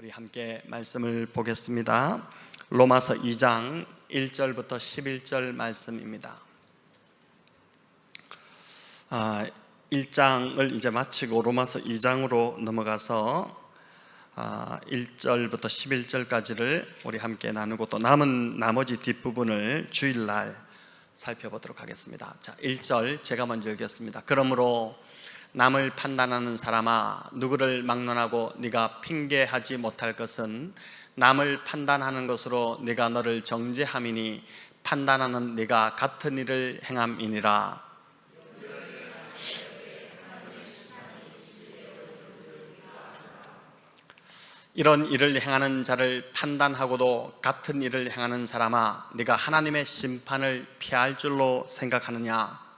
우리 함께 말씀을 보겠습니다. 로마서 2장 1절부터 11절 말씀입니다. 1장을 이제 마치고 로마서 2장으로 넘어가서 1절부터 11절까지를 우리 함께 나누고 또 남은 나머지 뒷부분을 주일날 살펴보도록 하겠습니다. 자, 1절 제가 먼저 읽겠습니다. 그러므로 남을 판단하는 사람아, 누구를 막론하고 네가 핑계하지 못할 것은 남을 판단하는 것으로 네가 너를 정죄함이니 판단하는 네가 같은 일을 행함이니라. 이런 일을 행하는 자를 판단하고도 같은 일을 행하는 사람아, 네가 하나님의 심판을 피할 줄로 생각하느냐?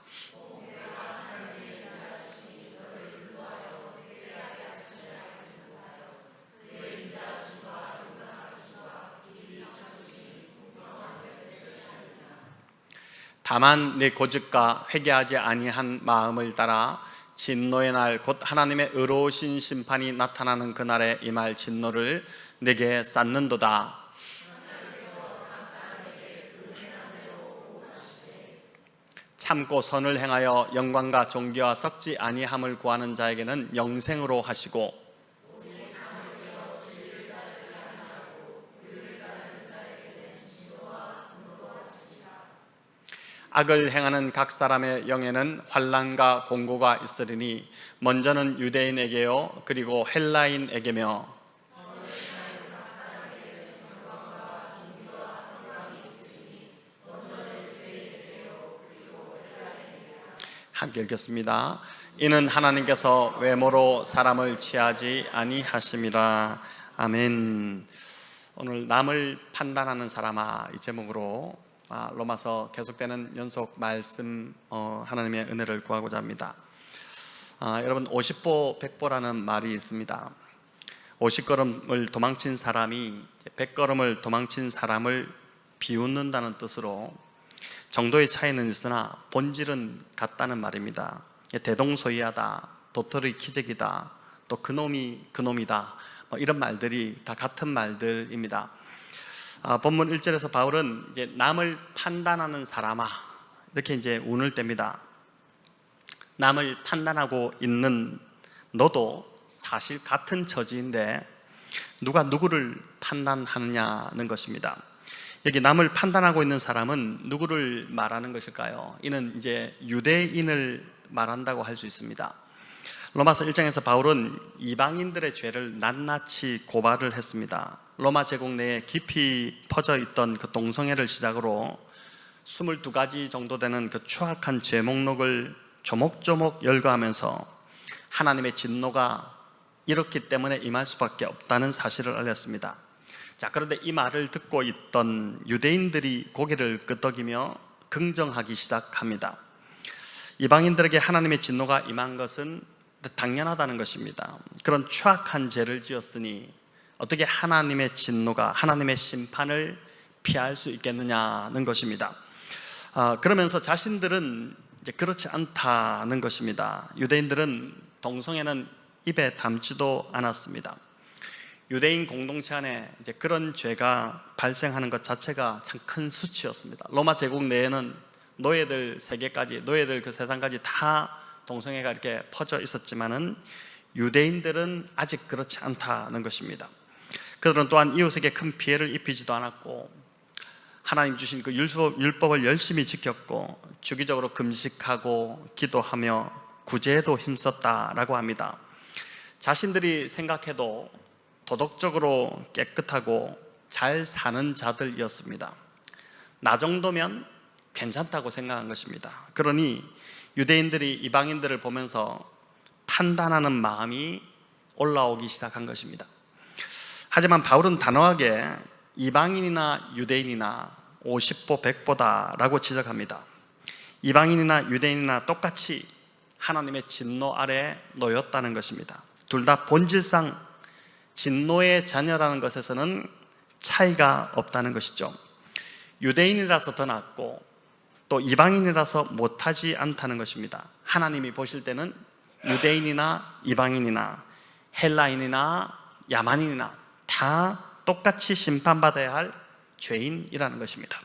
다만 네 고집과 회개하지 아니한 마음을 따라 진노의 날 곧 하나님의 의로우신 심판이 나타나는 그날에 임할 진노를 내게 쌓는도다. 참고 선을 행하여 영광과 존귀와 썩지 아니함을 구하는 자에게는 영생으로 하시고, 악을 행하는 각 사람의 영에는 환난과 공고가 있으리니 먼저는 유대인에게요 그리고 헬라인에게며 함께 읽겠습니다. 이는 하나님께서 외모로 사람을 취하지 아니하심이라. 아멘. 오늘 남을 판단하는 사람아, 이 제목으로 로마서 계속되는 연속 말씀 하나님의 은혜를 구하고자 합니다. 여러분, 50보 100보라는 말이 있습니다. 50걸음을 도망친 사람이 100걸음을 도망친 사람을 비웃는다는 뜻으로 정도의 차이는 있으나 본질은 같다는 말입니다. 대동소이하다, 도토리 키재기다, 또 그놈이 그놈이다, 이런 말들이 다 같은 말들입니다. 본문 1절에서 바울은 이제 남을 판단하는 사람아, 이렇게 이제 운을 뗍니다. 남을 판단하고 있는 너도 사실 같은 처지인데 누가 누구를 판단하느냐는 것입니다. 여기 남을 판단하고 있는 사람은 누구를 말하는 것일까요? 이는 이제 유대인을 말한다고 할 수 있습니다. 로마서 1장에서 바울은 이방인들의 죄를 낱낱이 고발을 했습니다. 로마 제국 내에 깊이 퍼져 있던 그 동성애를 시작으로 22가지 정도 되는 그 추악한 죄 목록을 조목조목 열거하면서 하나님의 진노가 이렇기 때문에 임할 수밖에 없다는 사실을 알렸습니다. 자, 그런데 이 말을 듣고 있던 유대인들이 고개를 끄덕이며 긍정하기 시작합니다. 이방인들에게 하나님의 진노가 임한 것은 당연하다는 것입니다. 그런 추악한 죄를 지었으니 어떻게 하나님의 진노가, 하나님의 심판을 피할 수 있겠느냐는 것입니다. 그러면서 자신들은 이제 그렇지 않다는 것입니다. 유대인들은 동성애는 입에 담지도 않았습니다. 유대인 공동체 안에 이제 그런 죄가 발생하는 것 자체가 참 큰 수치였습니다. 로마 제국 내에는 노예들 세계까지, 노예들 그 세상까지 다 동성애가 이렇게 퍼져 있었지만은 유대인들은 아직 그렇지 않다는 것입니다. 그들은 또한 이웃에게 큰 피해를 입히지도 않았고 하나님 주신 그 율법을 열심히 지켰고 주기적으로 금식하고 기도하며 구제에도 힘썼다라고 합니다. 자신들이 생각해도 도덕적으로 깨끗하고 잘 사는 자들이었습니다. 나 정도면 괜찮다고 생각한 것입니다. 그러니 유대인들이 이방인들을 보면서 판단하는 마음이 올라오기 시작한 것입니다. 하지만 바울은 단호하게 이방인이나 유대인이나 50보 100보다 라고 지적합니다. 이방인이나 유대인이나 똑같이 하나님의 진노 아래 놓였다는 것입니다. 둘 다 본질상 진노의 자녀라는 것에서는 차이가 없다는 것이죠. 유대인이라서 더 낫고 또 이방인이라서 못하지 않다는 것입니다. 하나님이 보실 때는 유대인이나 이방인이나 헬라인이나 야만인이나 다 똑같이 심판받아야 할 죄인이라는 것입니다.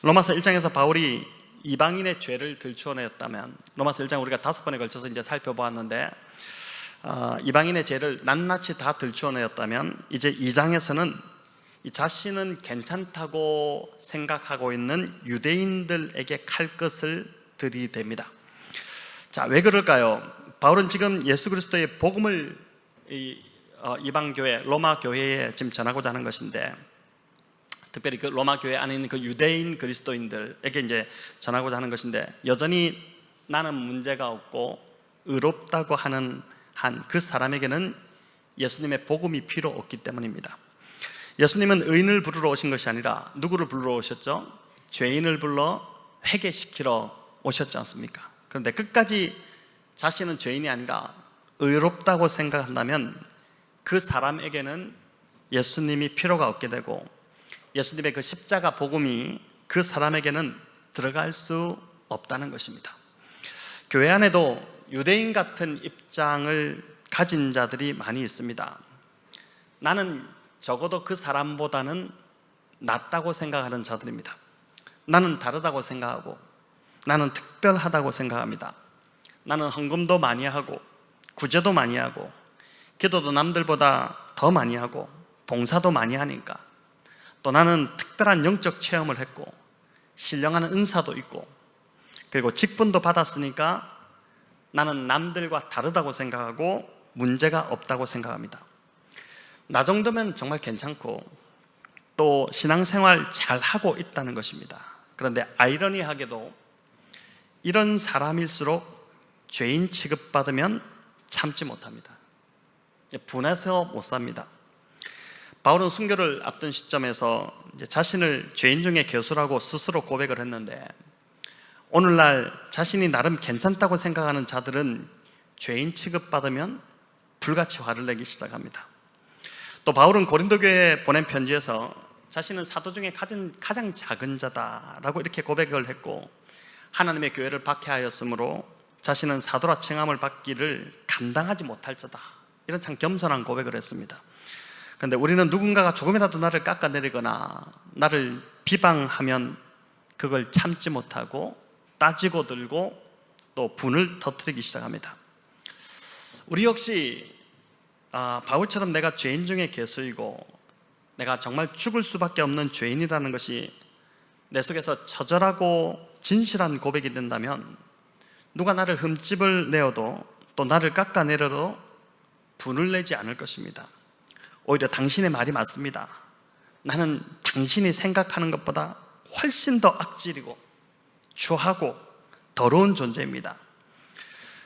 로마서 1장에서 바울이 이방인의 죄를 들추어내었다면, 로마서 1장 우리가 5번에 걸쳐서 이제 살펴보았는데, 이방인의 죄를 낱낱이 다 들추어내었다면, 이제 2장에서는 이 자신은 괜찮다고 생각하고 있는 유대인들에게 칼 것을 들이댑니다. 자, 왜 그럴까요? 바울은 지금 예수 그리스도의 복음을 이방 교회, 로마 교회에 지금 전하고자 하는 것인데, 특별히 그 로마 교회 안에 있는 그 유대인 그리스도인들에게 이제 전하고자 하는 것인데, 여전히 나는 문제가 없고 의롭다고 하는 한 그 사람에게는 예수님의 복음이 필요 없기 때문입니다. 예수님은 의인을 부르러 오신 것이 아니라 누구를 부르러 오셨죠? 죄인을 불러 회개시키러 오셨지 않습니까? 그런데 끝까지 자신은 죄인이 아니라 의롭다고 생각한다면 그 사람에게는 예수님이 필요가 없게 되고, 예수님의 그 십자가 복음이 그 사람에게는 들어갈 수 없다는 것입니다. 교회 안에도 유대인 같은 입장을 가진 자들이 많이 있습니다. 나는 적어도 그 사람보다는 낫다고 생각하는 자들입니다. 나는 다르다고 생각하고, 나는 특별하다고 생각합니다. 나는 헌금도 많이 하고, 구제도 많이 하고, 기도도 남들보다 더 많이 하고, 봉사도 많이 하니까, 또 나는 특별한 영적 체험을 했고, 신령한 은사도 있고, 그리고 직분도 받았으니까 나는 남들과 다르다고 생각하고 문제가 없다고 생각합니다. 나 정도면 정말 괜찮고 또 신앙생활 잘하고 있다는 것입니다. 그런데 아이러니하게도 이런 사람일수록 죄인 취급받으면 참지 못합니다. 분해서 못 삽니다. 바울은 순교를 앞둔 시점에서 이제 자신을 죄인 중에 교수라고 스스로 고백을 했는데, 오늘날 자신이 나름 괜찮다고 생각하는 자들은 죄인 취급받으면 불같이 화를 내기 시작합니다. 또 바울은 고린도 교회에 보낸 편지에서 자신은 사도 중에 가장 작은 자다라고 이렇게 고백을 했고, 하나님의 교회를 박해하였으므로 자신은 사도라 칭함을 받기를 감당하지 못할 자다, 이런 참 겸손한 고백을 했습니다. 그런데 우리는 누군가가 조금이라도 나를 깎아내리거나 나를 비방하면 그걸 참지 못하고 따지고 들고 또 분을 터뜨리기 시작합니다. 우리 역시 바울처럼 내가 죄인 중에 괴수이고 내가 정말 죽을 수밖에 없는 죄인이라는 것이 내 속에서 처절하고 진실한 고백이 된다면, 누가 나를 흠집을 내어도 또 나를 깎아내려도 분을 내지 않을 것입니다. 오히려 당신의 말이 맞습니다. 나는 당신이 생각하는 것보다 훨씬 더 악질이고 추하고 더러운 존재입니다.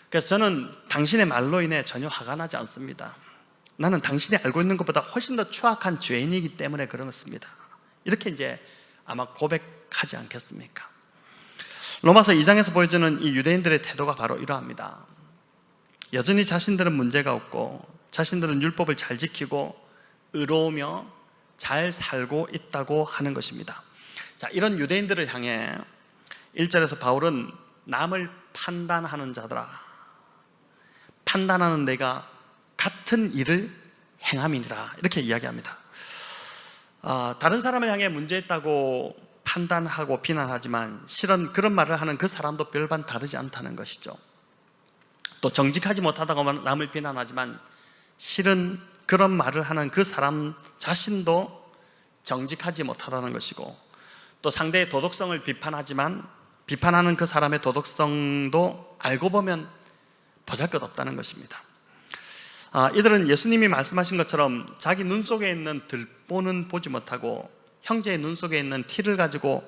그래서 저는 당신의 말로 인해 전혀 화가 나지 않습니다. 나는 당신이 알고 있는 것보다 훨씬 더 추악한 죄인이기 때문에 그렇습니다. 이렇게 이제 아마 고백하지 않겠습니까? 로마서 2장에서 보여주는 이 유대인들의 태도가 바로 이러합니다. 여전히 자신들은 문제가 없고 자신들은 율법을 잘 지키고 의로우며 잘 살고 있다고 하는 것입니다. 자, 이런 유대인들을 향해 1절에서 바울은 남을 판단하는 자들아, 판단하는 내가 같은 일을 행함이니라, 이렇게 이야기합니다. 다른 사람을 향해 문제 있다고 판단하고 비난하지만 실은 그런 말을 하는 그 사람도 별반 다르지 않다는 것이죠. 또 정직하지 못하다고 남을 비난하지만 실은 그런 말을 하는 그 사람 자신도 정직하지 못하다는 것이고, 또 상대의 도덕성을 비판하지만 비판하는 그 사람의 도덕성도 알고 보면 보잘것없다는 것입니다. 이들은 예수님이 말씀하신 것처럼 자기 눈 속에 있는 들보는 보지 못하고 형제의 눈 속에 있는 티를 가지고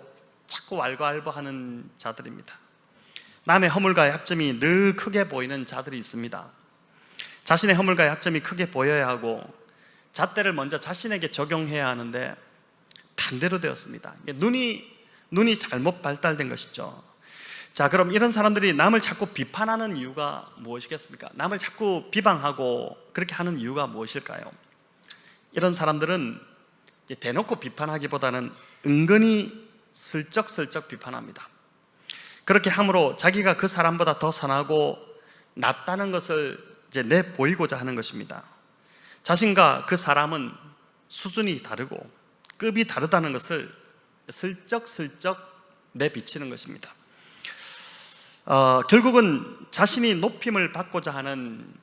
자꾸 왈가왈부하는 자들입니다. 남의 허물과 약점이 늘 크게 보이는 자들이 있습니다. 자신의 허물과 약점이 크게 보여야 하고 잣대를 먼저 자신에게 적용해야 하는데 반대로 되었습니다. 눈이 잘못 발달된 것이죠. 자, 그럼 이런 사람들이 남을 자꾸 비판하는 이유가 무엇이겠습니까? 남을 자꾸 비방하고 그렇게 하는 이유가 무엇일까요? 이런 사람들은 이제 대놓고 비판하기보다는 은근히 슬쩍슬쩍 비판합니다. 그렇게 함으로 자기가 그 사람보다 더 선하고 낫다는 것을 이제 내보이고자 하는 것입니다. 자신과 그 사람은 수준이 다르고 급이 다르다는 것을 슬쩍슬쩍 내비치는 것입니다. 결국은 자신이 높임을 받고자 하는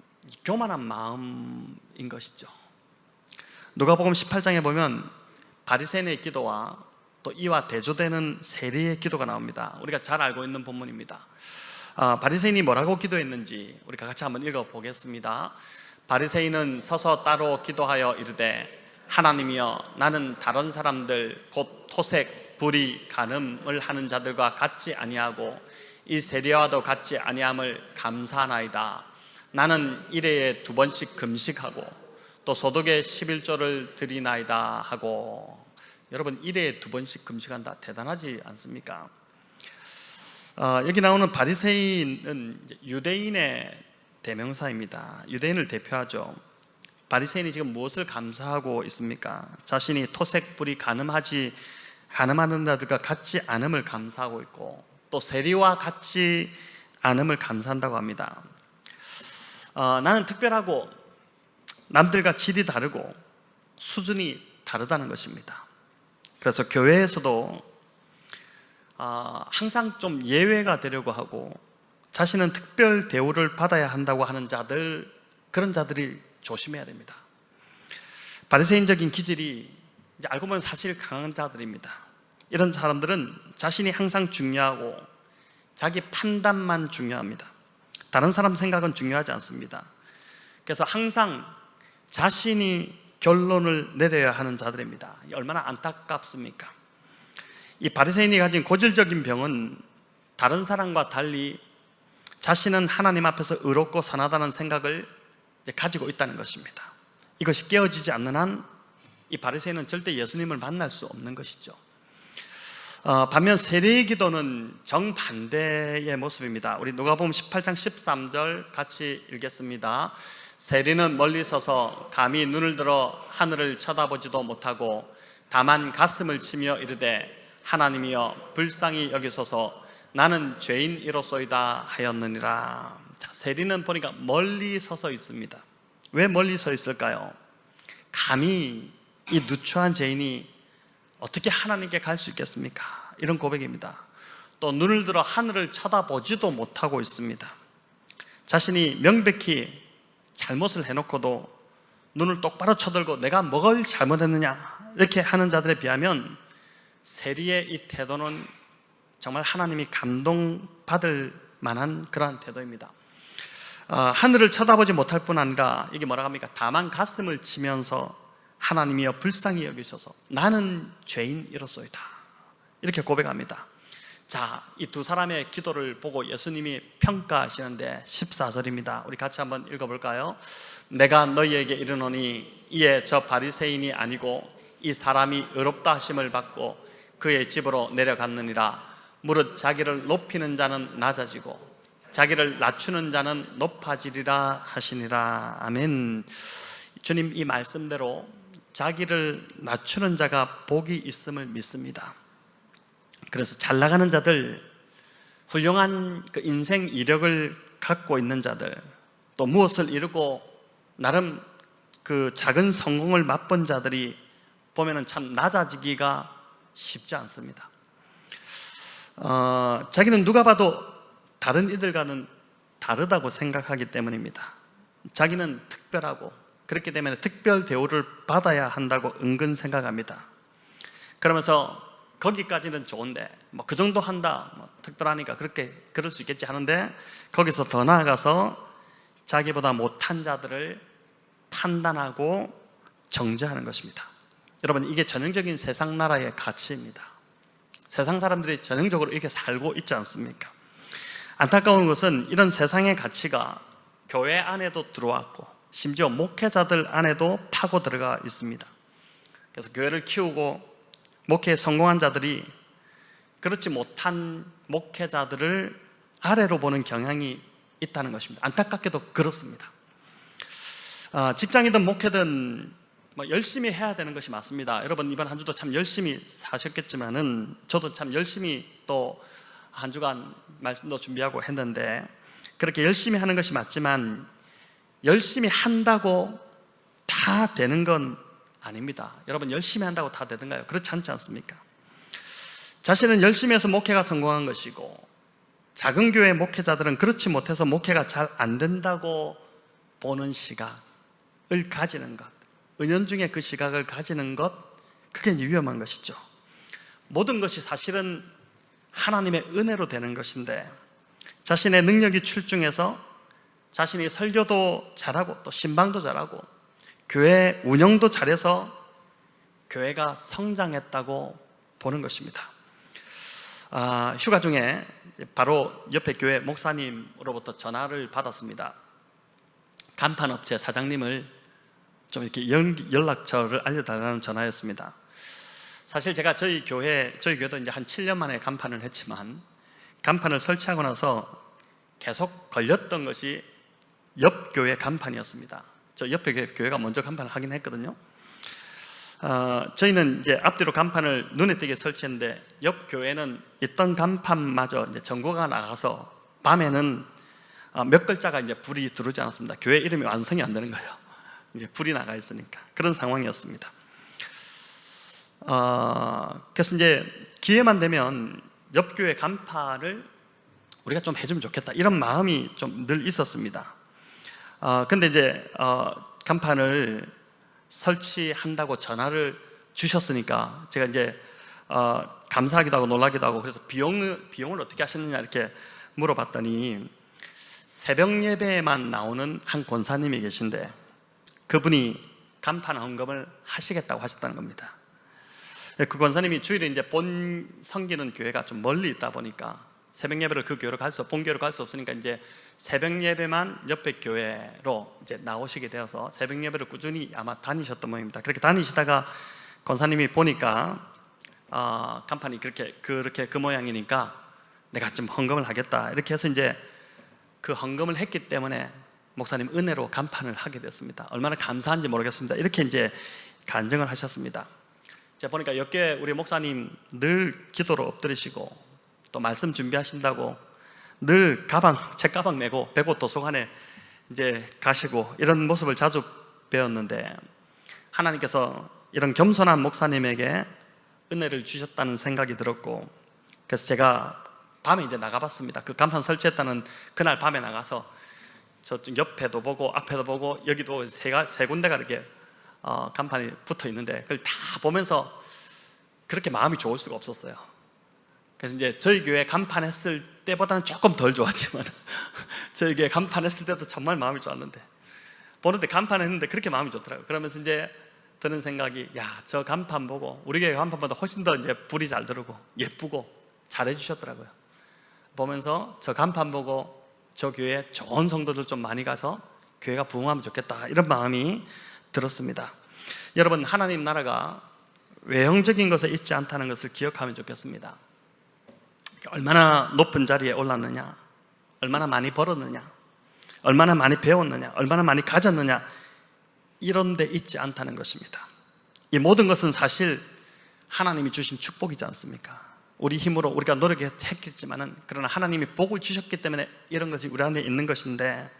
교만한 마음인 것이죠. 누가복음 18장에 보면 바리새인의 기도와 또 이와 대조되는 세리의 기도가 나옵니다. 우리가 잘 알고 있는 본문입니다. 바리새인이 뭐라고 기도했는지 우리가 같이 한번 읽어보겠습니다. 바리새인은 서서 따로 기도하여 이르되 하나님이여, 나는 다른 사람들 곧 토색, 불의, 간음을 하는 자들과 같지 아니하고 이 세리와도 같지 아니함을 감사하나이다. 나는 일회에 2번씩 금식하고 또 소득의 11조를 드리나이다 하고. 여러분, 일회에 2번씩 금식한다, 대단하지 않습니까? 여기 나오는 바리새인은 유대인의 대명사입니다. 유대인을 대표하죠. 바리새인이 지금 무엇을 감사하고 있습니까? 자신이 토색, 불의, 간음하는 자들과 같지 않음을 감사하고 있고 또 세리와 같지 않음을 감사한다고 합니다. 나는 특별하고 남들과 질이 다르고 수준이 다르다는 것입니다. 그래서 교회에서도 항상 좀 예외가 되려고 하고 자신은 특별 대우를 받아야 한다고 하는 자들, 그런 자들이 조심해야 됩니다. 바리새인적인 기질이 이제 알고 보면 사실 강한 자들입니다. 이런 사람들은 자신이 항상 중요하고 자기 판단만 중요합니다. 다른 사람 생각은 중요하지 않습니다. 그래서 항상 자신이 결론을 내려야 하는 자들입니다. 얼마나 안타깝습니까? 이 바리새인이 가진 고질적인 병은 다른 사람과 달리 자신은 하나님 앞에서 의롭고 선하다는 생각을 가지고 있다는 것입니다. 이것이 깨어지지 않는 한 이 바리새인은 절대 예수님을 만날 수 없는 것이죠. 반면 세리의 기도는 정반대의 모습입니다. 우리 누가복음 18장 13절 같이 읽겠습니다. 세리는 멀리 서서 감히 눈을 들어 하늘을 쳐다보지도 못하고 다만 가슴을 치며 이르되 하나님이여, 불쌍히 여기소서, 나는 죄인이로소이다 하였느니라. 자, 세리는 보니까 멀리 서서 있습니다. 왜 멀리 서 있을까요? 감히 이 누추한 죄인이 어떻게 하나님께 갈 수 있겠습니까? 이런 고백입니다. 또 눈을 들어 하늘을 쳐다보지도 못하고 있습니다. 자신이 명백히 잘못을 해놓고도 눈을 똑바로 쳐들고 내가 뭘 잘못했느냐 이렇게 하는 자들에 비하면 세리의 이 태도는 정말 하나님이 감동받을 만한 그러한 태도입니다. 하늘을 쳐다보지 못할 뿐 아니라 이게 뭐라고 합니까? 다만 가슴을 치면서 하나님이여, 불쌍히 여기셔서 나는 죄인이로소이다, 이렇게 고백합니다. 자, 이 두 사람의 기도를 보고 예수님이 평가하시는데 14절입니다. 우리 같이 한번 읽어볼까요? 내가 너희에게 이르노니 이에 저 바리새인이 아니고 이 사람이 의롭다 하심을 받고 그의 집으로 내려갔느니라. 무릇 자기를 높이는 자는 낮아지고 자기를 낮추는 자는 높아지리라 하시니라. 아멘. 주님 이 말씀대로 자기를 낮추는 자가 복이 있음을 믿습니다. 그래서 잘 나가는 자들, 훌륭한 그 인생 이력을 갖고 있는 자들, 또 무엇을 이루고 나름 그 작은 성공을 맛본 자들이 보면은 참 낮아지기가 쉽지 않습니다. 자기는 누가 봐도 다른 이들과는 다르다고 생각하기 때문입니다. 자기는 특별하고 그렇기 때문에 특별 대우를 받아야 한다고 은근 생각합니다. 그러면서 거기까지는 좋은데 뭐 그 정도 한다, 뭐 특별하니까 그럴 수 있겠지 하는데 거기서 더 나아가서 자기보다 못한 자들을 판단하고 정죄하는 것입니다. 여러분, 이게 전형적인 세상 나라의 가치입니다. 세상 사람들이 전형적으로 이렇게 살고 있지 않습니까? 안타까운 것은 이런 세상의 가치가 교회 안에도 들어왔고 심지어 목회자들 안에도 파고 들어가 있습니다. 그래서 교회를 키우고 목회에 성공한 자들이 그렇지 못한 목회자들을 아래로 보는 경향이 있다는 것입니다. 안타깝게도 그렇습니다. 직장이든 목회든 뭐 열심히 해야 되는 것이 맞습니다. 여러분, 이번 한 주도 참 열심히 사셨겠지만은 저도 참 열심히 또 한 주간 말씀도 준비하고 했는데 그렇게 열심히 하는 것이 맞지만 열심히 한다고 다 되는 건 아닙니다. 여러분 열심히 한다고 다 되던가요? 그렇지 않지 않습니까? 자신은 열심히 해서 목회가 성공한 것이고, 작은 교회 목회자들은 그렇지 못해서 목회가 잘 안 된다고 보는 시각을 가지는 것, 은연중에 그 시각을 가지는 것, 그게 위험한 것이죠. 모든 것이 사실은 하나님의 은혜로 되는 것인데, 자신의 능력이 출중해서 자신이 설교도 잘하고 또 신방도 잘하고 교회 운영도 잘해서 교회가 성장했다고 보는 것입니다. 휴가 중에 바로 옆에 교회 목사님으로부터 전화를 받았습니다. 간판업체 사장님을 좀 이렇게 연락처를 알려달라는 전화였습니다. 사실 제가 저희 교회도 이제 한 7년 만에 간판을 했지만, 간판을 설치하고 나서 계속 걸렸던 것이 옆 교회 간판이었습니다. 저 옆에 교회가 먼저 간판을 하긴 했거든요. 저희는 이제 앞뒤로 간판을 눈에 띄게 설치했는데, 옆 교회는 있던 간판마저 이제 전구가 나가서 밤에는 몇 글자가 이제 불이 들어오지 않았습니다. 교회 이름이 완성이 안 되는 거예요. 이제 불이 나가 있으니까. 그런 상황이었습니다. 그래서 이제 기회만 되면 옆 교회 간판을 우리가 좀 해주면 좋겠다, 이런 마음이 좀 늘 있었습니다. 근데 이제 간판을 설치한다고 전화를 주셨으니까 제가 이제 감사하기도 하고 놀라기도 하고, 그래서 비용을 어떻게 하셨느냐 이렇게 물어봤더니, 새벽 예배에만 나오는 한 권사님이 계신데 그분이 간판 헌금을 하시겠다고 하셨다는 겁니다. 그 권사님이 주일에 이제 본 섬기는 교회가 좀 멀리 있다 보니까 새벽 예배를 그 교회로 본교회로 갈 수 없으니까 이제 새벽 예배만 옆에 교회로 이제 나오시게 되어서 새벽 예배를 꾸준히 아마 다니셨던 모양입니다. 그렇게 다니시다가 권사님이 보니까 간판이 그렇게 그 모양이니까 내가 좀 헌금을 하겠다, 이렇게 해서 이제 그 헌금을 했기 때문에 목사님 은혜로 간판을 하게 됐습니다. 얼마나 감사한지 모르겠습니다. 이렇게 이제 간증을 하셨습니다. 제가 보니까 옆에 우리 목사님 늘 기도로 엎드리시고 또 말씀 준비하신다고 늘 책 가방 메고 백옷 도서관에 이제 가시고, 이런 모습을 자주 배웠는데, 하나님께서 이런 겸손한 목사님에게 은혜를 주셨다는 생각이 들었고, 그래서 제가 밤에 이제 나가봤습니다. 그 간판 설치했다는 그날 밤에 나가서 저쪽 옆에도 보고 앞에도 보고 여기도 세 군데가 이렇게 간판이 붙어 있는데, 그걸 다 보면서 그렇게 마음이 좋을 수가 없었어요. 그래서 이제 저희 교회 간판 했을 때보다는 조금 덜 좋았지만 저희 교회 간판 했을 때도 정말 마음이 좋았는데, 보는데 간판 했는데 그렇게 마음이 좋더라고요. 그러면서 이제 드는 생각이, 저 간판 보고 우리 교회 간판보다 훨씬 더 이제 불이 잘 들어오고 예쁘고 잘해 주셨더라고요. 보면서 저 간판 보고 저 교회에 좋은 성도들 좀 많이 가서 교회가 부흥하면 좋겠다, 이런 마음이 들었습니다. 여러분, 하나님 나라가 외형적인 것에 있지 않다는 것을 기억하면 좋겠습니다. 얼마나 높은 자리에 올랐느냐, 얼마나 많이 벌었느냐, 얼마나 많이 배웠느냐, 얼마나 많이 가졌느냐, 이런 데 있지 않다는 것입니다. 이 모든 것은 사실 하나님이 주신 축복이지 않습니까? 우리 힘으로 우리가 노력했겠지만은, 그러나 하나님이 복을 주셨기 때문에 이런 것이 우리 안에 있는 것인데,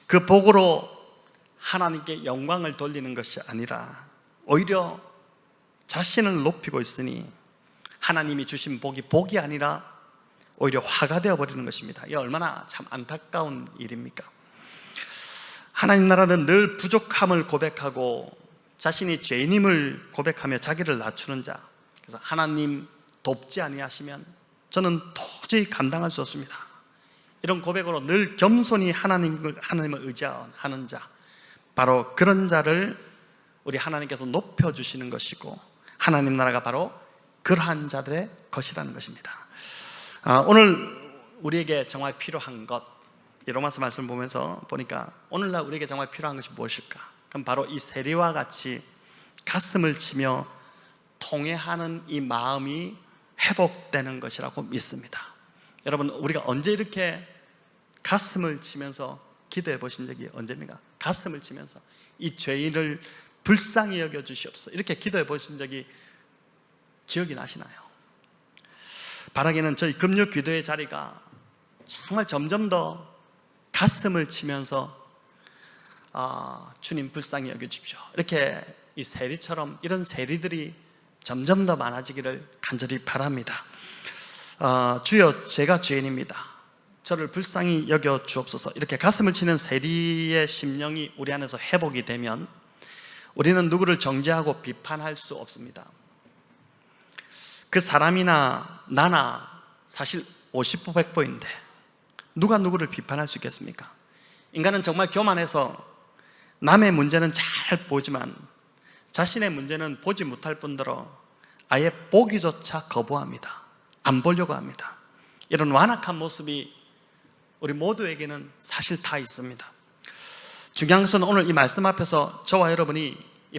그 복으로 하나님께 영광을 돌리는 것이 아니라 오히려 자신을 높이고 있으니 하나님이 주신 복이 아니라 오히려 화가 되어버리는 것입니다. 이게 얼마나 참 안타까운 일입니까? 하나님 나라는 늘 부족함을 고백하고 자신이 죄인임을 고백하며 자기를 낮추는 자, 그래서 하나님 돕지 아니하시면 저는 도저히 감당할 수 없습니다, 이런 고백으로 늘 겸손히 하나님을 의지하는 자, 바로 그런 자를 우리 하나님께서 높여주시는 것이고, 하나님 나라가 바로 그러한 자들의 것이라는 것입니다. 오늘 우리에게 정말 필요한 것, 이 로마서 말씀 보면서 보니까 오늘날 우리에게 정말 필요한 것이 무엇일까? 그럼 바로 이 세리와 같이 가슴을 치며 통회하는 이 마음이 회복되는 것이라고 믿습니다. 여러분, 우리가 언제 이렇게 가슴을 치면서 기도해 보신 적이 언제입니까? 가슴을 치면서 이 죄인을 불쌍히 여겨 주시옵소서, 이렇게 기도해 보신 적이 기억이 나시나요? 바라기는 저희 금요 기도의 자리가 정말 점점 더 가슴을 치면서 주님 불쌍히 여겨 주십시오, 이렇게 이 세리처럼 이런 세리들이 점점 더 많아지기를 간절히 바랍니다. 주여, 제가 죄인입니다. 저를 불쌍히 여겨 주옵소서. 이렇게 가슴을 치는 세리의 심령이 우리 안에서 회복이 되면 우리는 누구를 정죄하고 비판할 수 없습니다. 그 사람이나 나나 사실 50보 100보인데 누가 누구를 비판할 수 있겠습니까? 인간은 정말 교만해서 남의 문제는 잘 보지만 자신의 문제는 보지 못할 뿐더러 아예 보기조차 거부합니다. 안 보려고 합니다. 이런 완악한 모습이 우리 모두에게는 사실 다 있습니다. 중요한 것은 오늘 이 말씀 앞에서 저와 여러분이 이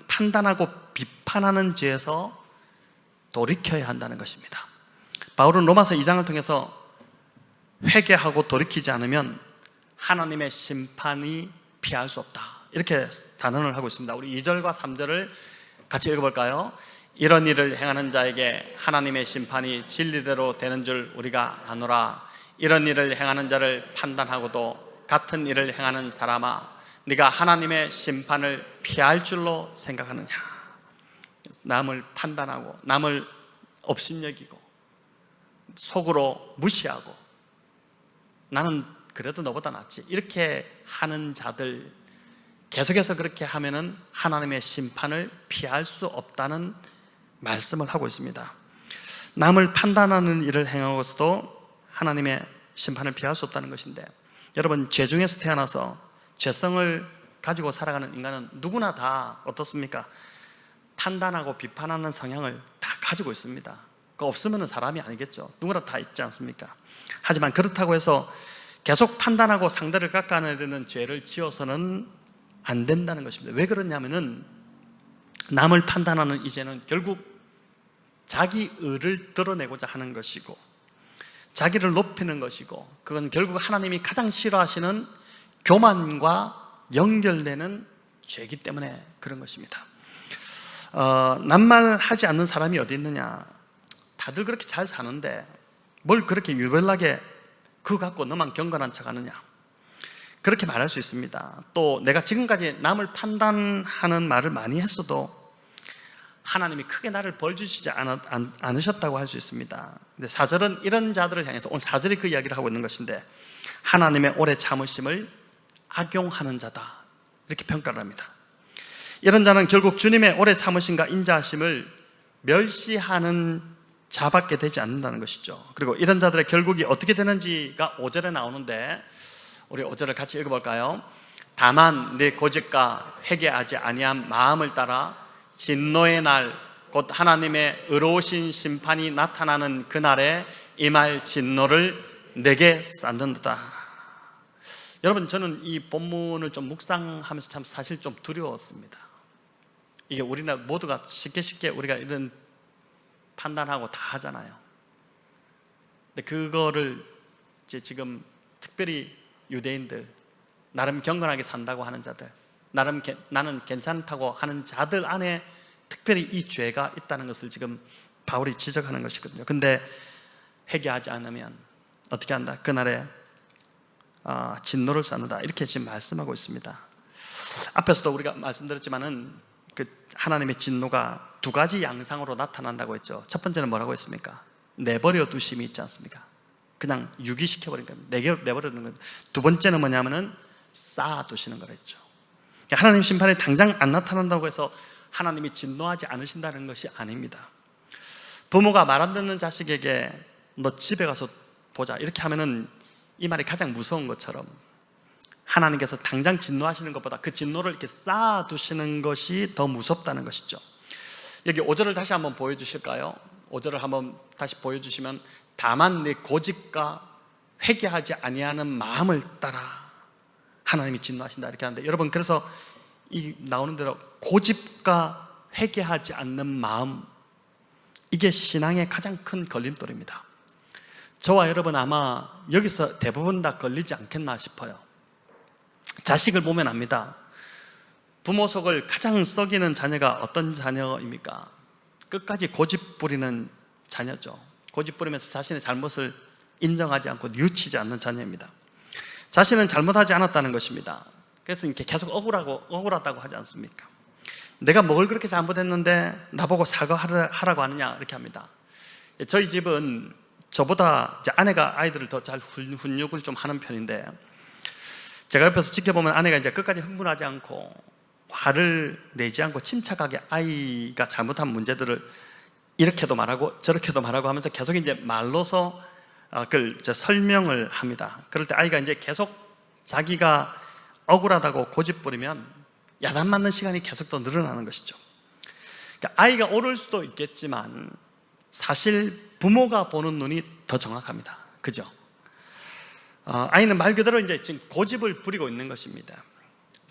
판단하고 비판하는 죄에서 돌이켜야 한다는 것입니다. 바울은 로마서 2장을 통해서 회개하고 돌이키지 않으면 하나님의 심판이 피할 수 없다, 이렇게 단언을 하고 있습니다. 우리 2절과 3절을 같이 읽어볼까요? 이런 일을 행하는 자에게 하나님의 심판이 진리대로 되는 줄 우리가 아노라. 이런 일을 행하는 자를 판단하고도 같은 일을 행하는 사람아, 네가 하나님의 심판을 피할 줄로 생각하느냐. 남을 판단하고 남을 업신여기고 속으로 무시하고 나는 그래도 너보다 낫지, 이렇게 하는 자들, 계속해서 그렇게 하면은 하나님의 심판을 피할 수 없다는 말씀을 하고 있습니다. 남을 판단하는 일을 행하고서도 하나님의 심판을 피할 수 없다는 것인데, 여러분, 죄 중에서 태어나서 죄성을 가지고 살아가는 인간은 누구나 다 어떻습니까? 판단하고 비판하는 성향을 다 가지고 있습니다. 그거 없으면 사람이 아니겠죠. 누구나 다 있지 않습니까? 하지만 그렇다고 해서 계속 판단하고 상대를 깎아내리는 죄를 지어서는 안 된다는 것입니다. 왜 그러냐면은 남을 판단하는 이 죄는 결국 자기 의를 드러내고자 하는 것이고 자기를 높이는 것이고, 그건 결국 하나님이 가장 싫어하시는 교만과 연결되는 죄이기 때문에 그런 것입니다. 낱말하지 않는 사람이 어디 있느냐. 다들 그렇게 잘 사는데 뭘 그렇게 유별나게 그거 갖고 너만 경건한 척 하느냐, 그렇게 말할 수 있습니다. 또 내가 지금까지 남을 판단하는 말을 많이 했어도 하나님이 크게 나를 벌 주시지 않으셨다고 할 수 있습니다. 근데 4절은 이런 자들을 향해서, 오늘 4절이 그 이야기를 하고 있는 것인데, 하나님의 오래 참으심을 악용하는 자다, 이렇게 평가를 합니다. 이런 자는 결국 주님의 오래 참으심과 인자하심을 멸시하는 자밖에 되지 않는다는 것이죠. 그리고 이런 자들의 결국이 어떻게 되는지가 5절에 나오는데, 우리 5절을 같이 읽어볼까요? 다만 내 고집과 회개하지 아니한 마음을 따라 진노의 날, 곧 하나님의 의로우신 심판이 나타나는 그날에 임할 진노를 내게 쏟는도다. 여러분, 저는 이 본문을 좀 묵상하면서 참 사실 좀 두려웠습니다. 이게 우리나라 모두가 쉽게 우리가 이런 판단하고 다 하잖아요. 근데 그거를 이제 지금 특별히 유대인들, 나름 경건하게 산다고 하는 자들, 나는 괜찮다고 하는 자들 안에 특별히 이 죄가 있다는 것을 지금 바울이 지적하는 것이거든요. 근데 회개하지 않으면 어떻게 한다? 그날에 진노를 쌓는다, 이렇게 지금 말씀하고 있습니다. 앞에서도 우리가 말씀드렸지만은 그 하나님의 진노가 두 가지 양상으로 나타난다고 했죠. 첫 번째는 뭐라고 했습니까? 내버려 두심이 있지 않습니까? 그냥 유기시켜버린 겁니다. 내버려 두는 겁니다. 두 번째는 뭐냐면은 쌓아두시는 거랬죠. 하나님 심판이 당장 안 나타난다고 해서 하나님이 진노하지 않으신다는 것이 아닙니다. 부모가 말 안 듣는 자식에게 너 집에 가서 보자, 이렇게 하면은 이 말이 가장 무서운 것처럼 하나님께서 당장 진노하시는 것보다 그 진노를 이렇게 쌓아두시는 것이 더 무섭다는 것이죠. 여기 5절을 다시 한번 보여주실까요? 5절을 한번 다시 보여주시면, 다만 내 고집과 회개하지 아니하는 마음을 따라 하나님이 진노하신다, 이렇게 하는데, 여러분, 그래서 이 나오는 대로 고집과 회개하지 않는 마음, 이게 신앙의 가장 큰 걸림돌입니다. 저와 여러분 아마 여기서 대부분 다 걸리지 않겠나 싶어요. 자식을 보면 압니다. 부모 속을 가장 썩이는 자녀가 어떤 자녀입니까? 끝까지 고집 부리는 자녀죠. 고집 부리면서 자신의 잘못을 인정하지 않고 뉘우치지 않는 자녀입니다. 자신은 잘못하지 않았다는 것입니다. 그래서 이렇게 계속 억울하다고 하지 않습니까? 내가 뭘 그렇게 잘못했는데 나보고 사과하라고 하느냐 이렇게 합니다. 저희 집은 저보다 이제 아내가 아이들을 더 잘 훈육을 좀 하는 편인데, 제가 옆에서 지켜보면 아내가 이제 끝까지 흥분하지 않고 화를 내지 않고 침착하게 아이가 잘못한 문제들을 이렇게도 말하고 저렇게도 말하고 하면서 계속 이제 말로서 그걸 이제 설명을 합니다. 그럴 때 아이가 이제 계속 자기가 억울하다고 고집부리면 야단 맞는 시간이 계속 더 늘어나는 것이죠. 그러니까 아이가 옳을 수도 있겠지만 사실 부모가 보는 눈이 더 정확합니다. 그죠? 아이는 말 그대로 이제 지금 고집을 부리고 있는 것입니다.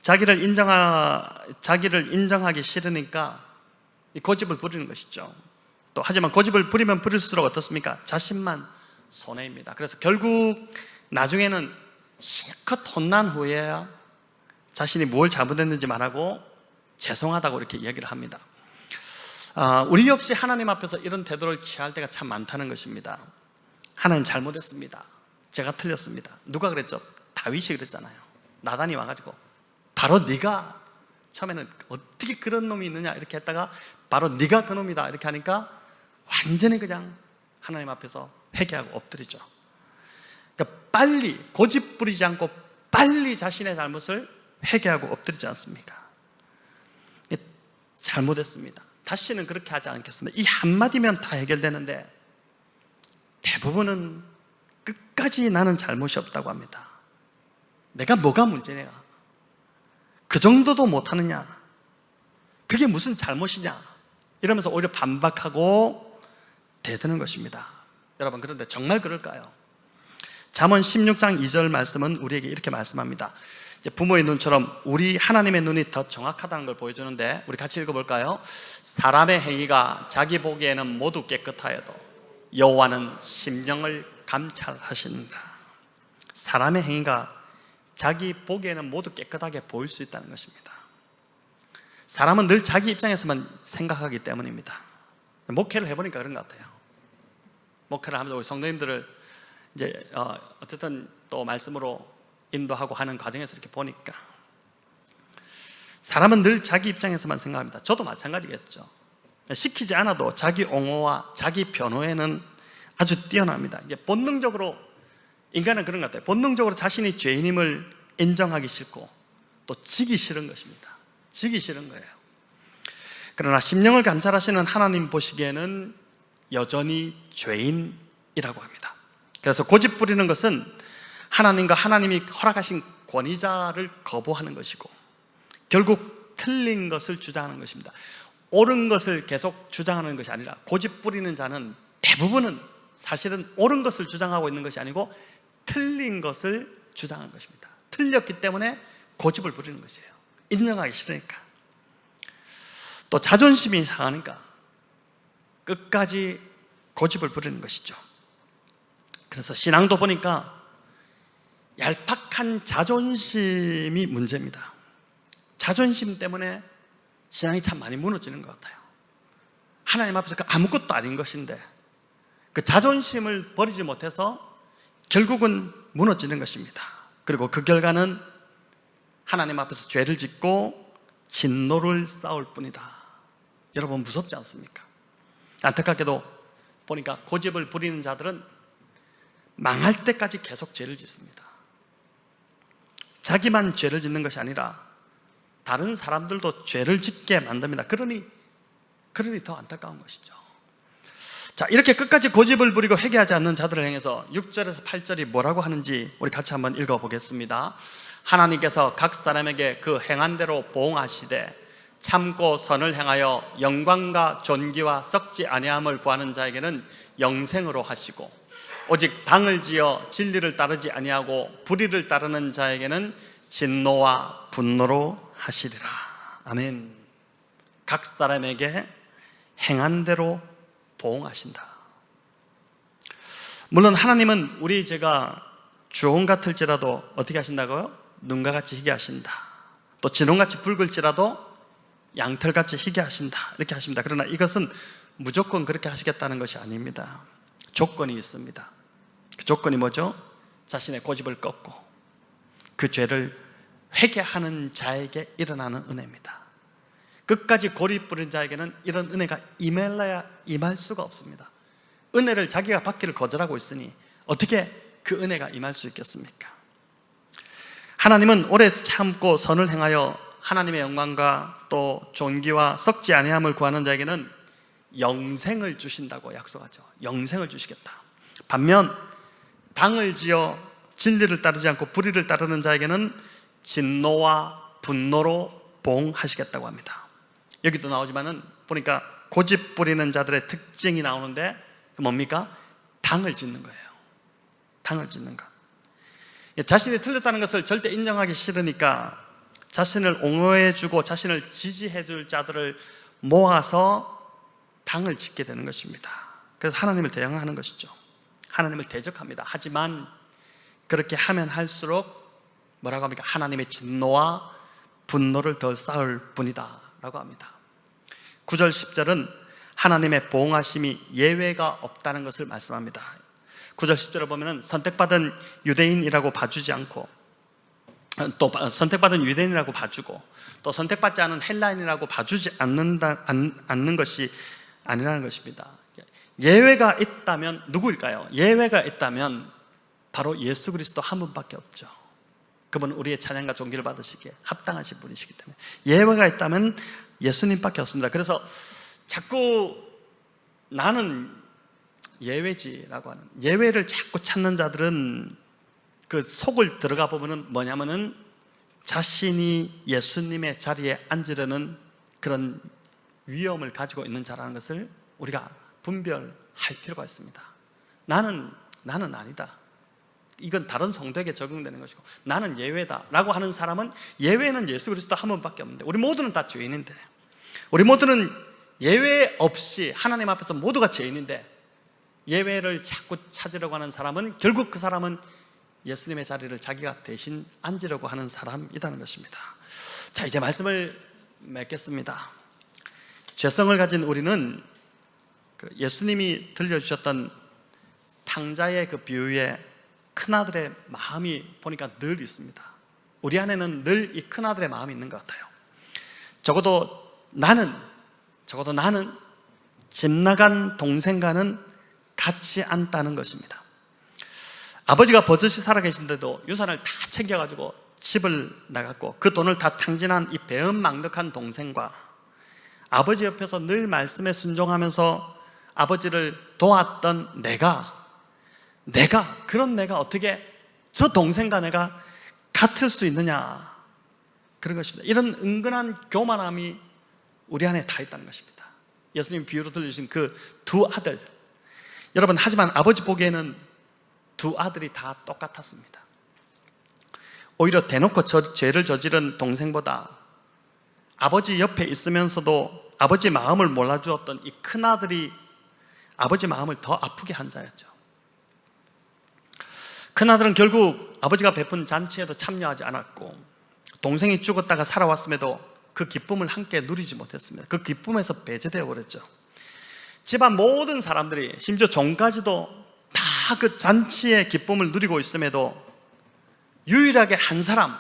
자기를 인정하기 싫으니까 이 고집을 부리는 것이죠. 또 하지만 고집을 부리면 부릴수록 어떻습니까? 자신만 손해입니다. 그래서 결국 나중에는 실컷 혼난 후에야 자신이 뭘 잘못했는지 말하고 죄송하다고 이렇게 이야기를 합니다. 우리 역시 하나님 앞에서 이런 태도를 취할 때가 참 많다는 것입니다. 하나님 잘못했습니다. 제가 틀렸습니다. 누가 그랬죠? 다윗이 그랬잖아요. 나단이 와가지고 바로 네가, 처음에는 어떻게 그런 놈이 있느냐 이렇게 했다가 바로 네가 그 놈이다 이렇게 하니까 완전히 그냥 하나님 앞에서 회개하고 엎드리죠. 그러니까 빨리 고집 부리지 않고 빨리 자신의 잘못을 회개하고 엎드리지 않습니까? 잘못했습니다. 다시는 그렇게 하지 않겠습니다. 이 한마디면 다 해결되는데 대부분은 끝까지 나는 잘못이 없다고 합니다. 내가 뭐가 문제냐? 그 정도도 못하느냐? 그게 무슨 잘못이냐? 이러면서 오히려 반박하고 대드는 것입니다. 여러분, 그런데 정말 그럴까요? 잠언 16장 2절 말씀은 우리에게 이렇게 말씀합니다. 이제 부모의 눈처럼 우리 하나님의 눈이 더 정확하다는 걸 보여주는데, 우리 같이 읽어볼까요? 사람의 행위가 자기 보기에는 모두 깨끗하여도 여호와는 심령을 감찰하신다. 사람의 행위가 자기 보기에는 모두 깨끗하게 보일 수 있다는 것입니다. 사람은 늘 자기 입장에서만 생각하기 때문입니다. 목회를 해보니까 그런 것 같아요. 목회를 하면서 우리 성도님들을 이제 어쨌든 또 말씀으로 인도하고 하는 과정에서 이렇게 보니까 사람은 늘 자기 입장에서만 생각합니다. 저도 마찬가지겠죠. 시키지 않아도 자기 옹호와 자기 변호에는 아주 뛰어납니다. 이게 본능적으로, 인간은 그런 것 같아요. 본능적으로 자신이 죄인임을 인정하기 싫고 또 지기 싫은 것입니다. 지기 싫은 거예요. 그러나 심령을 감찰하시는 하나님 보시기에는 여전히 죄인이라고 합니다. 그래서 고집 부리는 것은 하나님과 하나님이 허락하신 권위자를 거부하는 것이고 결국 틀린 것을 주장하는 것입니다. 옳은 것을 계속 주장하는 것이 아니라, 고집 부리는 자는 대부분은 사실은 옳은 것을 주장하고 있는 것이 아니고 틀린 것을 주장하는 것입니다. 틀렸기 때문에 고집을 부리는 것이에요. 인정하기 싫으니까. 또 자존심이 상하니까 끝까지 고집을 부리는 것이죠. 그래서 신앙도 보니까 얄팍한 자존심이 문제입니다. 자존심 때문에 신앙이 참 많이 무너지는 것 같아요. 하나님 앞에서 그 아무것도 아닌 것인데 그 자존심을 버리지 못해서 결국은 무너지는 것입니다. 그리고 그 결과는 하나님 앞에서 죄를 짓고 진노를 쌓을 뿐이다. 여러분, 무섭지 않습니까? 안타깝게도 보니까 고집을 부리는 자들은 망할 때까지 계속 죄를 짓습니다. 자기만 죄를 짓는 것이 아니라 다른 사람들도 죄를 짓게 만듭니다. 그러니 더 안타까운 것이죠. 자, 이렇게 끝까지 고집을 부리고 회개하지 않는 자들을 향해서 6절에서 8절이 뭐라고 하는지 우리 같이 한번 읽어보겠습니다. 하나님께서 각 사람에게 그 행한 대로 보응하시되 참고 선을 행하여 영광과 존귀와 썩지 아니함을 구하는 자에게는 영생으로 하시고, 오직 당을 지어 진리를 따르지 아니하고 불의를 따르는 자에게는 진노와 분노로 하시리라. 아멘. 각 사람에게 행한 대로 보응하신다. 물론 하나님은 우리 죄가 주홍 같을지라도 어떻게 하신다고요? 눈과 같이 희게 하신다. 또 진홍같이 붉을지라도 양털같이 희게 하신다. 이렇게 하십니다. 그러나 이것은 무조건 그렇게 하시겠다는 것이 아닙니다. 조건이 있습니다. 그 조건이 뭐죠? 자신의 고집을 꺾고 그 죄를 회개하는 자에게 일어나는 은혜입니다. 끝까지 고리 뿌린 자에게는 이런 은혜가 임할래야 임할 수가 없습니다. 은혜를 자기가 받기를 거절하고 있으니 어떻게 그 은혜가 임할 수 있겠습니까? 하나님은 오래 참고 선을 행하여 하나님의 영광과 또 존귀와 썩지 아니함을 구하는 자에게는 영생을 주신다고 약속하죠. 영생을 주시겠다. 반면 당을 지어 진리를 따르지 않고 불의를 따르는 자에게는 진노와 분노로 봉하시겠다고 합니다. 여기도 나오지만은 보니까 고집 부리는 자들의 특징이 나오는데 뭡니까? 당을 짓는 거예요. 당을 짓는 것. 자신이 틀렸다는 것을 절대 인정하기 싫으니까 자신을 옹호해주고 자신을 지지해줄 자들을 모아서 당을 짓게 되는 것입니다. 그래서 하나님을 대항하는 것이죠. 하나님을 대적합니다. 하지만 그렇게 하면 할수록 뭐라고 합니까? 하나님의 진노와 분노를 더 쌓을 뿐이다 라고 합니다. 9절 10절은 하나님의 보응하심이 예외가 없다는 것을 말씀합니다. 9절 10절을 보면 선택받은 유대인이라고 봐주지 않고 또 선택받은 유대인이라고 봐주고 또 선택받지 않은 헬라인이라고 봐주지 않는 것이 아니라는 것입니다. 예외가 있다면 누구일까요? 예외가 있다면 바로 예수 그리스도 한 분밖에 없죠. 그분은 우리의 찬양과 존귀를 받으시기에 합당하신 분이시기 때문에 예외가 있다면 예수님밖에 없습니다. 그래서 자꾸 나는 예외지라고 하는 예외를 자꾸 찾는 자들은 그 속을 들어가 보면은 뭐냐면은 자신이 예수님의 자리에 앉으려는 그런 위험을 가지고 있는 자라는 것을 우리가 분별할 필요가 있습니다. 나는 아니다. 이건 다른 성도에게 적용되는 것이고 나는 예외다 라고 하는 사람은 예외는 예수 그리스도 한 분밖에 없는데 우리 모두는 다 죄인인데 우리 모두는 예외 없이 하나님 앞에서 모두가 죄인인데 예외를 자꾸 찾으려고 하는 사람은 결국 그 사람은 예수님의 자리를 자기가 대신 앉으려고 하는 사람이라는 것입니다. 자, 이제 말씀을 맺겠습니다. 죄성을 가진 우리는 예수님이 들려주셨던 탕자의 그 비유에 큰아들의 마음이 보니까 늘 있습니다. 우리 안에는 늘 이 큰아들의 마음이 있는 것 같아요. 적어도 나는 집 나간 동생과는 같지 않다는 것입니다. 아버지가 버젓이 살아계신데도 유산을 다 챙겨가지고 집을 나갔고 그 돈을 다 탕진한 이 배은망덕한 동생과 아버지 옆에서 늘 말씀에 순종하면서 아버지를 도왔던 내가 어떻게 저 동생과 내가 같을 수 있느냐, 그런 것입니다. 이런 은근한 교만함이 우리 안에 다 있다는 것입니다. 예수님 비유로 들려주신 그 두 아들, 여러분, 하지만 아버지 보기에는 두 아들이 다 똑같았습니다. 오히려 대놓고 죄를 저지른 동생보다 아버지 옆에 있으면서도 아버지 마음을 몰라주었던 이 큰아들이 아버지 마음을 더 아프게 한 자였죠. 큰아들은 결국 아버지가 베푼 잔치에도 참여하지 않았고 동생이 죽었다가 살아왔음에도 그 기쁨을 함께 누리지 못했습니다. 그 기쁨에서 배제되어 버렸죠. 집안 모든 사람들이 심지어 종까지도 다 그 잔치의 기쁨을 누리고 있음에도 유일하게 한 사람,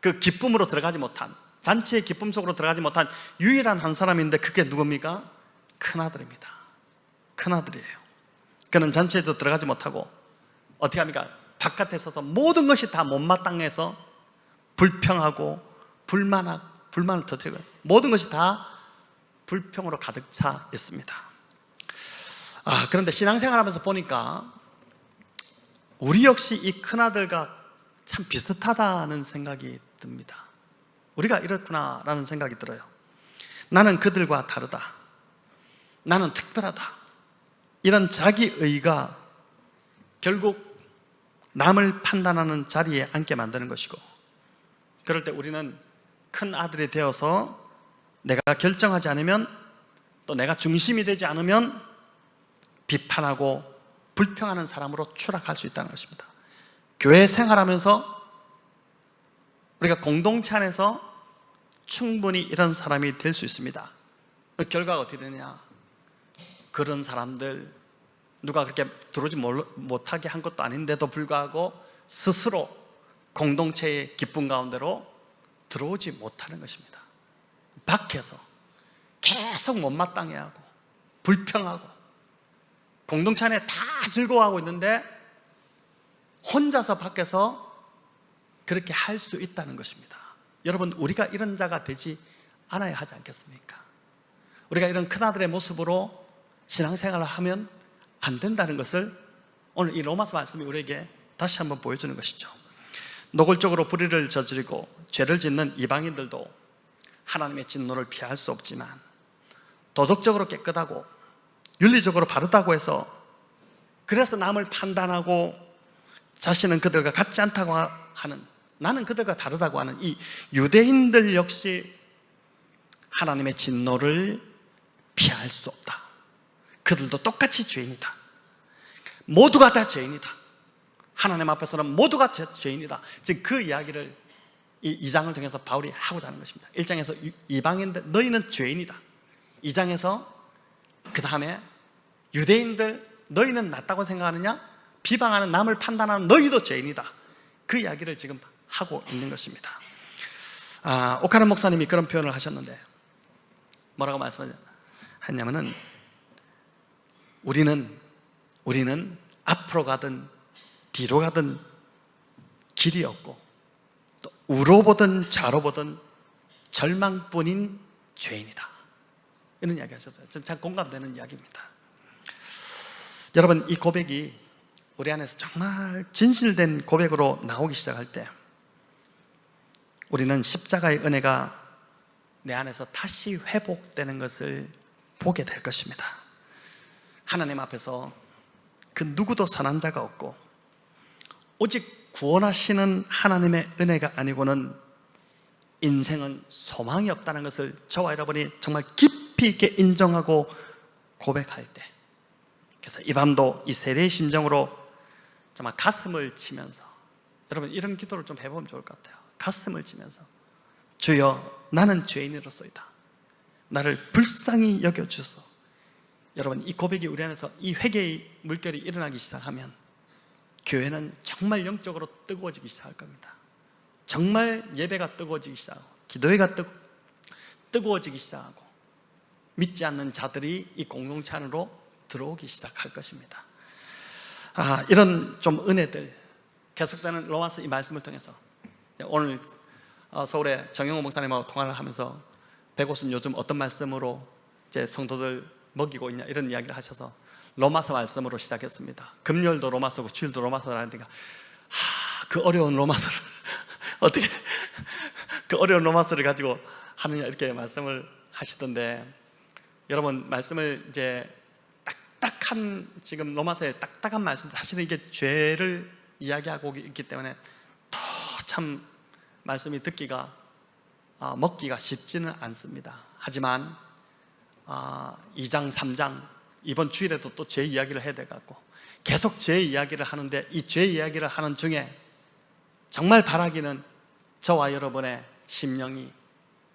그 기쁨으로 들어가지 못한, 잔치의 기쁨 속으로 들어가지 못한 유일한 한 사람인데 그게 누굽니까? 큰아들입니다. 큰아들이에요. 그는 잔치에도 들어가지 못하고 어떻게 합니까? 바깥에 서서 모든 것이 다 못마땅해서 불평하고 불만을 터뜨리고 모든 것이 다 불평으로 가득 차 있습니다. 그런데 신앙생활하면서 보니까 우리 역시 이 큰아들과 참 비슷하다는 생각이 듭니다. 우리가 이렇구나라는 생각이 들어요. 나는 그들과 다르다, 나는 특별하다, 이런 자기의가 결국 남을 판단하는 자리에 앉게 만드는 것이고, 그럴 때 우리는 큰 아들이 되어서 내가 결정하지 않으면, 또 내가 중심이 되지 않으면 비판하고 불평하는 사람으로 추락할 수 있다는 것입니다. 교회 생활하면서 우리가 공동체 안에서 충분히 이런 사람이 될 수 있습니다. 결과가 어떻게 되느냐? 그런 사람들, 누가 그렇게 들어오지 못하게 한 것도 아닌데도 불구하고 스스로 공동체의 기쁨 가운데로 들어오지 못하는 것입니다. 밖에서 계속 못마땅해하고 불평하고 공동체 안에 다 즐거워하고 있는데 혼자서 밖에서 그렇게 할 수 있다는 것입니다. 여러분, 우리가 이런 자가 되지 않아야 하지 않겠습니까? 우리가 이런 큰아들의 모습으로 신앙생활을 하면 안 된다는 것을 오늘 이 로마서 말씀이 우리에게 다시 한번 보여주는 것이죠. 노골적으로 불의를 저지르고 죄를 짓는 이방인들도 하나님의 진노를 피할 수 없지만, 도덕적으로 깨끗하고 윤리적으로 바르다고 해서 그래서 남을 판단하고 자신은 그들과 같지 않다고 하는, 나는 그들과 다르다고 하는 이 유대인들 역시 하나님의 진노를 피할 수 없다. 그들도 똑같이 죄인이다. 모두가 다 죄인이다. 하나님 앞에서는 모두가 죄인이다. 지금 그 이야기를 이 2장을 통해서 바울이 하고자 하는 것입니다. 1장에서 이방인들 너희는 죄인이다. 2장에서 그 다음에 유대인들 너희는 낫다고 생각하느냐? 비방하는, 남을 판단하는 너희도 죄인이다. 그 이야기를 지금 하고 있는 것입니다. 오카는 목사님이 그런 표현을 하셨는데 뭐라고 말씀하셨냐면은 우리는 앞으로 가든 뒤로 가든 길이 없고 또 우로 보든 좌로 보든 절망뿐인 죄인이다. 이런 이야기 하셨어요. 좀 참 공감되는 이야기입니다. 여러분, 이 고백이 우리 안에서 정말 진실된 고백으로 나오기 시작할 때 우리는 십자가의 은혜가 내 안에서 다시 회복되는 것을 보게 될 것입니다. 하나님 앞에서 그 누구도 선한 자가 없고 오직 구원하시는 하나님의 은혜가 아니고는 인생은 소망이 없다는 것을 저와 여러분이 정말 깊이 있게 인정하고 고백할 때, 그래서 이 밤도 이 세례의 심정으로 정말 가슴을 치면서, 여러분 이런 기도를 좀 해보면 좋을 것 같아요. 가슴을 치면서 주여 나는 죄인으로서이다. 나를 불쌍히 여겨주소서. 여러분, 이 고백이 우리 안에서 이 회개의 물결이 일어나기 시작하면 교회는 정말 영적으로 뜨거워지기 시작할 겁니다. 정말 예배가 뜨거워지기 시작하고 기도회가 뜨거워지기 시작하고 믿지 않는 자들이 이 공동체 안으로 들어오기 시작할 것입니다. 이런 좀 은혜들, 계속되는 로마서 이 말씀을 통해서 오늘 서울의 정영호 목사님하고 통화를 하면서 백옷은 요즘 어떤 말씀으로 이제 성도들 먹이고 있냐 이런 이야기를 하셔서 로마서 말씀으로 시작했습니다. 금요일도 로마서고 주일도 로마서를 하니까 그 어려운 로마서를 어떻게 그 어려운 로마서를 가지고 하느냐 이렇게 말씀을 하시던데, 여러분 말씀을 이제 딱딱한, 지금 로마서의 딱딱한 말씀, 사실은 이게 죄를 이야기하고 있기 때문에 더 참 말씀이 듣기가 먹기가 쉽지는 않습니다. 하지만 2장 3장 이번 주일에도 또 죄 이야기를 해야 될 것 같고 계속 죄 이야기를 하는데, 이 죄 이야기를 하는 중에 정말 바라기는 저와 여러분의 심령이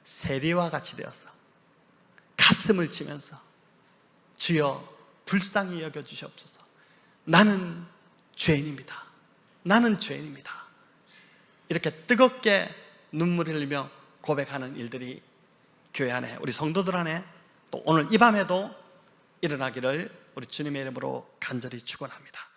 세리와 같이 되어서 가슴을 치면서 주여 불쌍히 여겨주시옵소서. 나는 죄인입니다. 나는 죄인입니다. 이렇게 뜨겁게 눈물을 흘리며 고백하는 일들이 교회 안에, 우리 성도들 안에 또 오늘 이 밤에도 일어나기를 우리 주님의 이름으로 간절히 축원합니다.